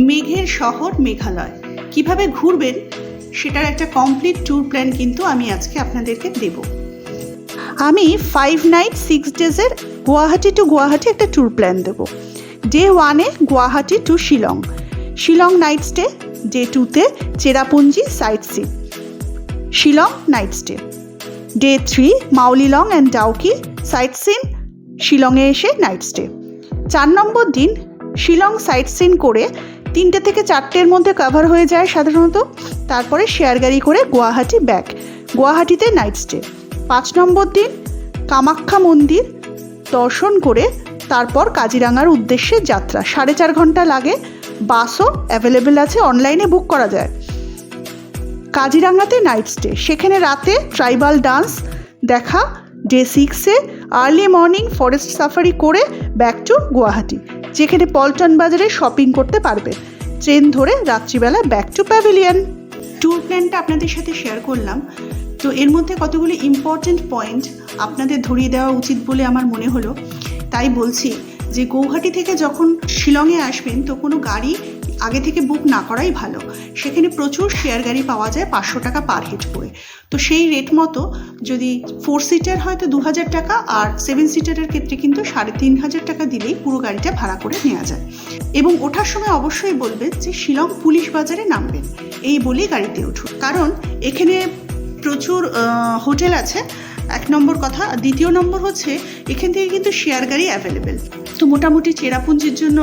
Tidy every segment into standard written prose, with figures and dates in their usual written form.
মেঘের শহর মেঘালয় কিভাবে ঘুরবেন সেটার একটা কমপ্লিট ট্যুর প্ল্যান কিন্তু আমি আজকে আপনাদেরকে দেব। আমি 5 নাইট 6 ডেজের গুয়াহাটি টু গুয়াহাটি একটা ট্যুর প্ল্যান দেব। ডে 1-এ Guwahati to Shillong, Shillong night stay. Day 2-তে Cherrapunji sight seen, Shillong night stay. Day 3 Mawlynnong and Dawki sight seen, শিলংয়ে এসে নাইট স্টে। 4 নম্বর দিন শিলং সাইট সিন করে 3টে থেকে 4টের মধ্যে কভার হয়ে যায় সাধারণত। তারপরে শেয়ার গাড়ি করে গুয়াহাটি ব্যাক, গুয়াহাটিতে নাইট স্টে। 5 নম্বর দিন কামাখ্যা মন্দির দর্শন করে তারপর কাজিরাঙার উদ্দেশ্যে যাত্রা। 4.5 ঘন্টা লাগে, বাসও অ্যাভেলেবেল আছে, অনলাইনে বুক করা যায়। কাজিরাঙাতে নাইট স্টে, সেখানে রাতে ট্রাইবাল ডান্স দেখা। ডে 6-এ আর্লি মর্নিং ফরেস্ট সাফারি করে ব্যাক টু গুয়াহাটি, যেখানে পল্টন বাজারে শপিং করতে পারবে। ট্রেন ধরে রাত্রিবেলা ব্যাক টু প্যাভিলিয়ন। ট্যুর প্ল্যানটা আপনাদের সাথে শেয়ার করলাম, তো এর মধ্যে কতগুলো ইম্পর্টেন্ট পয়েন্ট আপনাদের ধরিয়ে দেওয়া উচিত বলে আমার মনে হলো, তাই বলছি যে গৌহাটি থেকে যখন শিলংয়ে আসবেন তো কোনো গাড়ি আগে থেকে বুক না করাই ভালো। সেখানে প্রচুর শেয়ার গাড়ি পাওয়া যায় 500 টাকা পার হেড করে। তো সেই রেট মতো যদি 4 সিটার হয় তো 2000 টাকা, আর 7 সিটারের ক্ষেত্রে কিন্তু 3500 টাকা দিলেই পুরো গাড়িটা ভাড়া করে নেওয়া যায়। এবং ওঠার সময় অবশ্যই বলবেন যে শিলং পুলিশ বাজারে নামবেন, এই বলেই গাড়িতে উঠুন, কারণ এখানে প্রচুর হোটেল আছে, 1 নম্বর কথা। আর 2য় নম্বর হচ্ছে এখান থেকে কিন্তু শেয়ার গাড়ি অ্যাভেলেবেল। তো মোটামুটি চেরাপুঞ্জির জন্য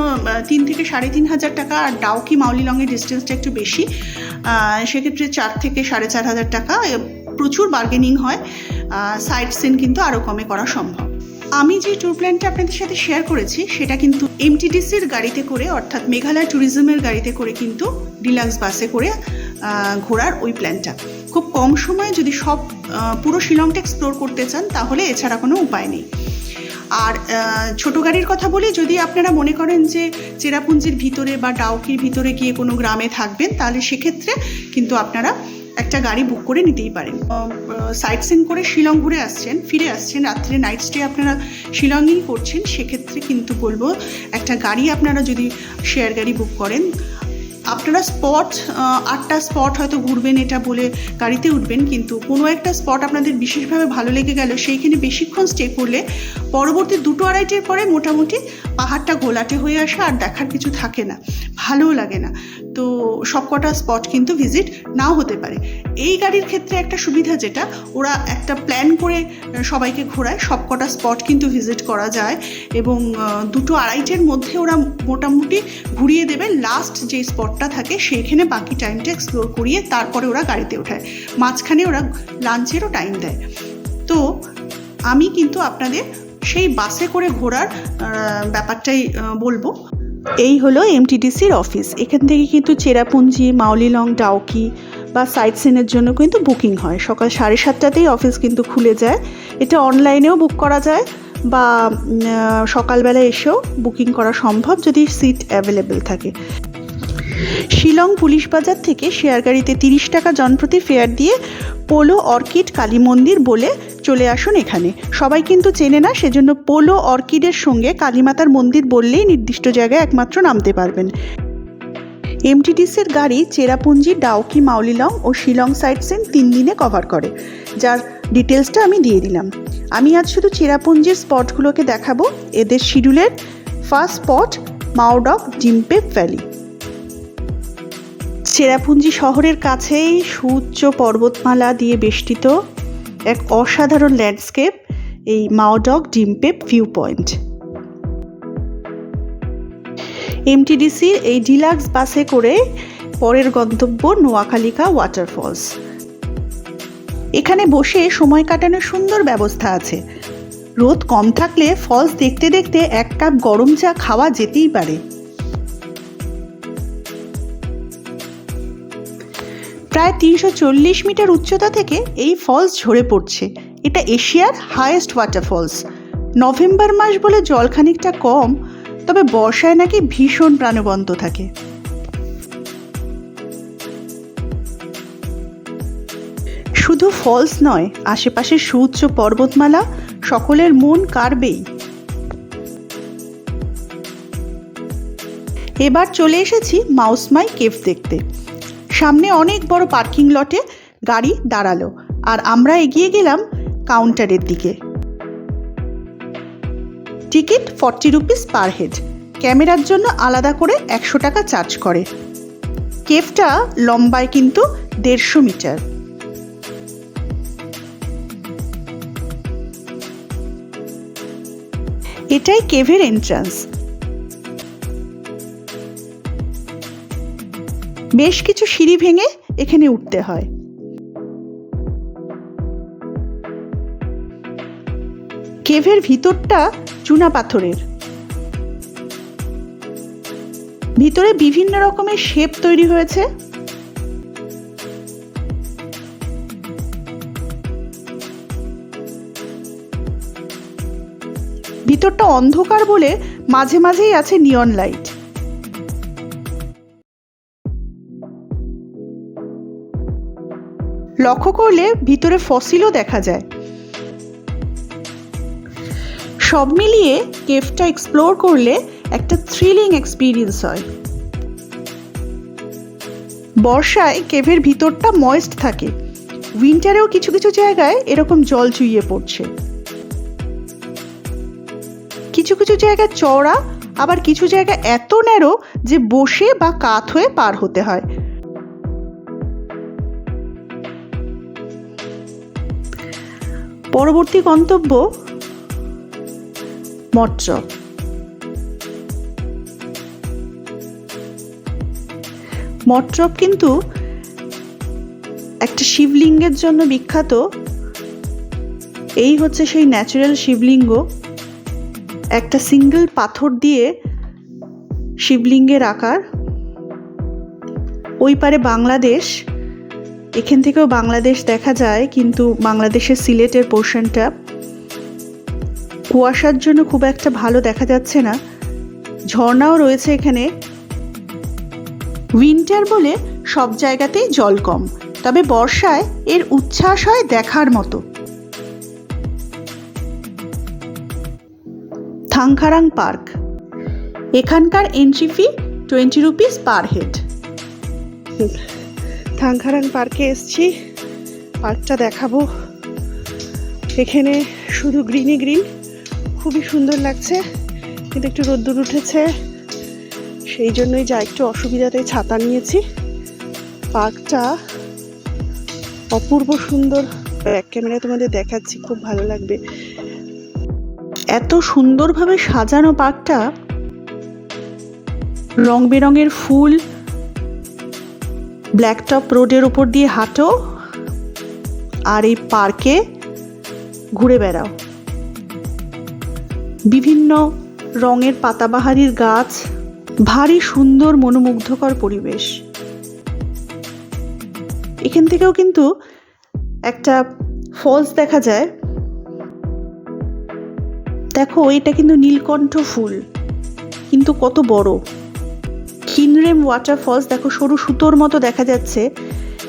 3 থেকে 3500 টাকা, আর ডাউকি মাউলিলংয়ের ডিস্টেন্সটা একটু বেশি, সেক্ষেত্রে 4 থেকে 4500 টাকা। প্রচুর বার্গেনিং হয়, সাইট সিন কিন্তু আরও কমে করা সম্ভব। আমি যে ট্যুর প্ল্যানটা আপনাদের সাথে শেয়ার করেছি সেটা কিন্তু এমটিডিসির গাড়িতে করে, অর্থাৎ মেঘালয় ট্যুরিজমের গাড়িতে করে কিন্তু ডিলাক্স বাসে করে ঘোরার ওই প্ল্যানটা। খুব কম সময়ে যদি সব পুরো শিলংটা এক্সপ্লোর করতে চান তাহলে এছাড়া কোনো উপায় নেই। আর ছোট গাড়ির কথা বলি, যদি আপনারা মনে করেন যে চেরাপুঞ্জির ভিতরে বা ডাউকির ভিতরে গিয়ে কোনো গ্রামে থাকবেন তাহলে সেক্ষেত্রে কিন্তু আপনারা একটা গাড়ি বুক করে নিতেই পারেন। সাইট সিন করে শিলং ঘুরে আসছেন, ফিরে আসছেন, রাত্রে নাইট স্টে আপনারা শিলংয়েই করছেন, সেক্ষেত্রে কিন্তু বলবো একটা গাড়ি আপনারা যদি শেয়ার গাড়ি বুক করেন, আপনারা স্পট 8টা স্পট হয়তো ঘুরবেন এটা বলে গাড়িতে উঠবেন, কিন্তু কোনো একটা স্পট আপনাদের বিশেষভাবে ভালো লেগে গেল, সেইখানে বেশিক্ষণ স্টে করলে পরবর্তী 2-2.5-এর পরে মোটামুটি পাহাড়টা ঘোলাটে হয়ে আসে, আর দেখার কিছু থাকে না, ভালোও লাগে না। তো সবকটা স্পট কিন্তু ভিজিট নাও হতে পারে। এই গাড়ির ক্ষেত্রে একটা সুবিধা যেটা, ওরা একটা প্ল্যান করে সবাইকে ঘোরায়, সবকটা স্পট কিন্তু ভিজিট করা যায়, এবং 2-2.5-এর মধ্যে ওরা মোটামুটি ঘুরিয়ে দেবে। লাস্ট যে স্পটটা থাকে সেইখানে বাকি টাইমটা এক্সপ্লোর করিয়ে তারপরে ওরা গাড়িতে ওঠায়, মাঝখানে ওরা লাঞ্চেরও টাইম দেয়। তো আমি কিন্তু আপনাদের সেই বাসে করে ঘোরার ব্যাপারটাই বলবো। এই হলো এমটিডিসির অফিস। এখান থেকে কিন্তু চেরাপুঞ্জি, মাউলিলং, ডাউকি বা সাইট সিনের জন্য কিন্তু বুকিং হয়। সকাল 7:30টাতেই অফিস কিন্তু খুলে যায়। এটা অনলাইনেও বুক করা যায় বা সকালবেলা এসেও বুকিং করা সম্ভব যদি সিট অ্যাভেলেবেল থাকে। শিলং পুলিশ বাজার থেকে শেয়ার গাড়িতে 30 টাকা জনপ্রতি ফেয়ার দিয়ে পোলো অর্কিড কালী মন্দির বলে চলে আসুন এখানে। সবাই কিন্তু চেনে না, সেজন্য পোলো অর্কিডের সঙ্গে কালীমাতার মন্দির বললেই নির্দিষ্ট জায়গায় একমাত্র নামতে পারবেন। এমটিডিসির গাড়ি চেরাপুঞ্জি, ডাউকি, মাউলিলং ও শিলং সাইট সিন 3 দিনে কভার করে, যার ডিটেলসটা আমি দিয়ে দিলাম। আমি আজ শুধু চেরাপুঞ্জির স্পটগুলোকে দেখাবো। এদের শিডিউলের ফার্স্ট স্পট মাওডক জিম্পেপ ভ্যালি। চেরাপুঞ্জি শহরের কাছেই সুউচ্চ পর্বতমালা দিয়ে বেষ্টিত এক অসাধারণ ল্যান্ডস্কেপ এই মাওডক জিম্পেপ ভিউ পয়েন্ট। এমটিডিসির এই ডিলাক্স বাসে করে পরের গন্তব্য নোয়াখালীকা ওয়াটারফলস। এখানে বসে সময় কাটানোর সুন্দর ব্যবস্থা আছে। রোদ কম থাকলে ফলস দেখতে দেখতে 1 কাপ গরম চা খাওয়া যেতেই পারে। প্রায় 340 মিটার উচ্চতা থেকে এই ফলস ঝরে পড়ছে। এটা এশিয়ার হাইয়েস্ট ওয়াটারফলস। নভেম্বর মাস বলে জল খানিকটা কম, তবে বর্ষায় নাকি ভীষণ প্রাণবন্ত থাকে। শুধু ফলস নয়, আশেপাশের সুউচ্চ পর্বতমালা সকলের মন কাড়বেই। এবার চলে এসেছি মাউসমাই কেভ দেখতে। সামনে অনেক বড় পার্কিং লটে গাড়ি দাঁড়ালো আর আমরা এগিয়ে গেলাম কাউন্টারের দিকে। Ticket 40 rupees per head. ক্যামেরার জন্য আলাদা করে 100 টাকা চার্জ করে। কেভটা লম্বায় কিন্তু 150 মিটার। এটাই কেভের এন্ট্রান্স। বেশ কিছু সিঁড়ি ভেঙে এখানে উঠতে হয়। কেভের ভিতরটা চুনা পাথরের। ভিতরে বিভিন্ন রকমের শেপ তৈরি হয়েছে। ভিতরটা অন্ধকার বলে মাঝে মাঝেই আছে নিয়ন লাইট। লক্ষ্য করলে ভিতরে ফসিলও দেখা যায়। সব মিলিয়ে কেভটা এক্সপ্লোর করলে একটা থ্রিলিং এক্সপিরিয়েন্স হয়। বর্ষায় কেভের ভিতরটা ময়েস্ট থাকে। উইন্টারেও কিছু কিছু জায়গায় এরকম জল চুইয়ে পড়ছে। কিছু কিছু জায়গায় চওড়া, আবার কিছু জায়গা এত ন্যারো যে বসে বা কাত হয়ে পার হতে হয়। পরবর্তী গন্তব্য মঠচপ। মঠচপ কিন্তু একটা শিবলিঙ্গের জন্য বিখ্যাত। এই হচ্ছে সেই ন্যাচারাল শিবলিঙ্গ। একটা সিঙ্গেল পাথর দিয়ে শিবলিঙ্গের আকার। ওই পারে বাংলাদেশ, এখান থেকেও বাংলাদেশ দেখা যায়, কিন্তু বাংলাদেশের সিলেটের পোর্শনটা কুয়াশার জন্য খুব একটা ভালো দেখা যাচ্ছে না। ঝর্ণাও রয়েছে এখানে। উইন্টার বলে সব জায়গাতেই জল কম, তবে বর্ষায় এর উচ্ছ্বাস হয় দেখার মতো। থাংখারাং পার্ক। এখানকার entry fee 20 rupees per head. Thangkharang পার্কে এসছি, পার্কটা দেখাবো। এখানে শুধু গ্রিনই গ্রিন, খুবই সুন্দর লাগছে, কিন্তু একটু রোদ্দুর উঠেছে, সেই জন্যই যা একটু অসুবিধাতে ছাতা নিয়েছি। পার্কটা অপূর্ব সুন্দর, ব্যাক ক্যামেরায় তোমাদের দেখাচ্ছি, খুব ভালো লাগবে। এত সুন্দরভাবে সাজানো পার্কটা, রং বেরঙের ফুল। ব্ল্যাকটপ রোডের উপর দিয়ে হাঁটো আর এই পার্কে ঘুরে বেড়াও। বিভিন্ন রঙের পাতাবাহারির গাছ, ভারী সুন্দর মনোমুগ্ধকর পরিবেশ। এখান থেকেও কিন্তু একটা ফলস দেখা যায়। দেখো, এটা কিন্তু নীলকণ্ঠ ফুল, কিন্তু কত বড়। খিনরেম ওয়াটারফলস দেখো, সরু সুতোর মতো দেখা যাচ্ছে।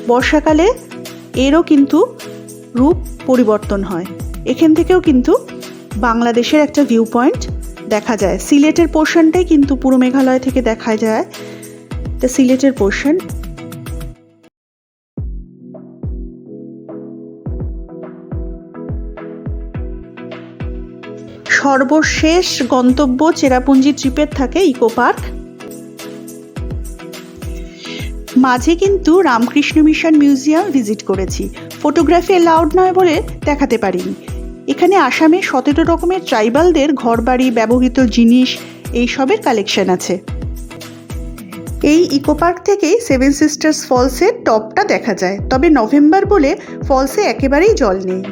বর্ষাকালে এরও কিন্তু রূপ পরিবর্তন হয়। এখান থেকেও কিন্তু বাংলাদেশের একটা ভিউ পয়েন্ট দেখা যায়। সিলেটের পোর্শনটাই কিন্তু পুরো মেঘালয় থেকে দেখা যায়, এটা সিলেটের পোর্শন। সর্বশেষ গন্তব্য চেরাপুঞ্জি ট্রিপের থাকে ইকো পার্ক। মাঝে কিন্তু রামকৃষ্ণ মিশন মিউজিয়াম ভিজিট করেছি। ফটোগ্রাফি অ্যালাউড নয় বলে দেখাতে পারিনি। এখানে আসামে 17 রকমের ট্রাইবালদের ঘরবাড়ি, ব্যবহৃত জিনিস, এইসবের কালেকশন আছে। এই ইকো পার্ক থেকেই 7 সিস্টার্স ফলসের টপটা দেখা যায়, তবে নভেম্বর বলে ফলসে একেবারেই জল নেই।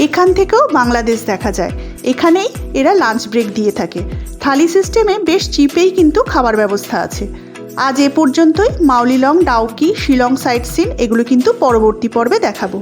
এখান থেকেও বাংলাদেশ দেখা যায়। এখানেই এরা লাঞ্চ ব্রেক দিয়ে থাকে। থালি সিস্টেমে বেশ চিপেই কিন্তু খাবার ব্যবস্থা আছে। আজ এ পর্যন্তই। মাউলিলং, ডাউকি, শিলং সাইট সিন এগুলো কিন্তু পরবর্তী পর্বে দেখাবো।